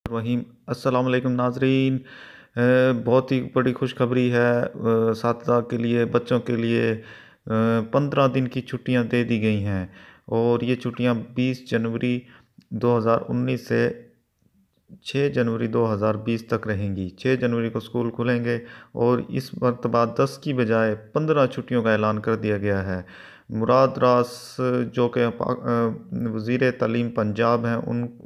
रहीम अस्सलाम वालेकुम नाजरीन। बहुत ही बड़ी खुशखबरी है साथी के लिए, बच्चों के लिए। 15 दिन की छुट्टियां दे दी गई हैं और ये छुट्टियां 20 जनवरी 2019 से 6 जनवरी 2020 तक रहेंगी। 6 जनवरी को स्कूल खुलेंगे और इस मरतबा 10 की बजाय 15 छुट्टियों का ऐलान कर दिया गया है। मुराद रास जो कि वज़ीर तालीम पंजाब हैं,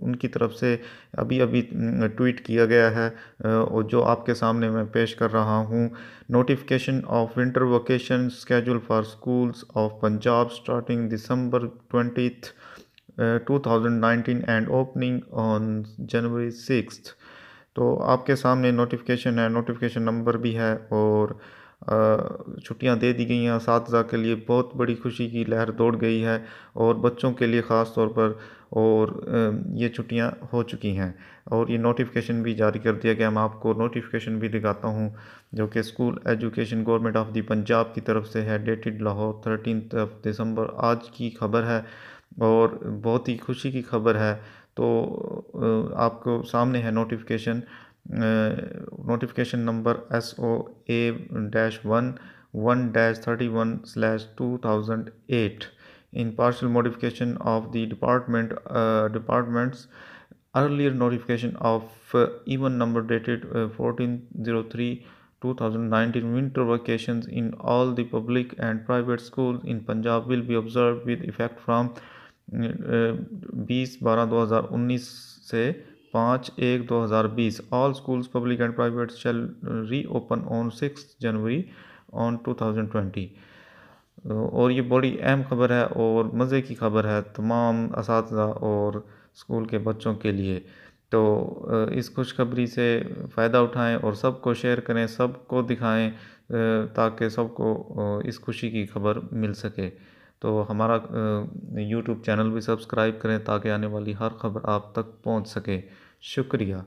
उनकी तरफ से अभी अभी ट्वीट किया गया है और जो आपके सामने मैं पेश कर रहा हूँ। Notification of winter vacation schedule for schools of Punjab starting December 2019 and opening on January 6। तो आपके सामने नोटिफिकेशन है, नोटिफिकेशन नंबर भी है और छुट्टियां दे दी गई हैं। असातिज़ा के लिए बहुत बड़ी खुशी की लहर दौड़ गई है और बच्चों के लिए ख़ास तौर पर। और ये छुट्टियां हो चुकी हैं और ये नोटिफिकेशन भी जारी कर दिया गया। मैं आपको नोटिफिकेशन भी दिखाता हूँ जो कि school education government of the Punjab की तरफ से है, डेटेड लाहौर 13 दिसंबर। आज की खबर है और बहुत ही खुशी की खबर है। तो आपको सामने है notification. Notification number SOA-1-31/2008 in partial modification of the department's earlier notification of even number dated 14/03/2019. Winter vacations in all the public and private schools in Punjab will be observed with effect from 20/12/2019 से 5/1/2020। All schools public and private shall reopen on 6 January on 2020। और ये बड़ी अहम खबर है और मज़े की खबर है तमाम असातिज़ा और स्कूल के बच्चों के लिए। तो इस खुशखबरी से फ़ायदा उठाएं और सबको शेयर करें, सबको दिखाएं ताकि सबको इस खुशी की खबर मिल सके। तो हमारा यूट्यूब चैनल भी सब्सक्राइब करें ताकि आने वाली हर खबर आप तक पहुंच सके। शुक्रिया।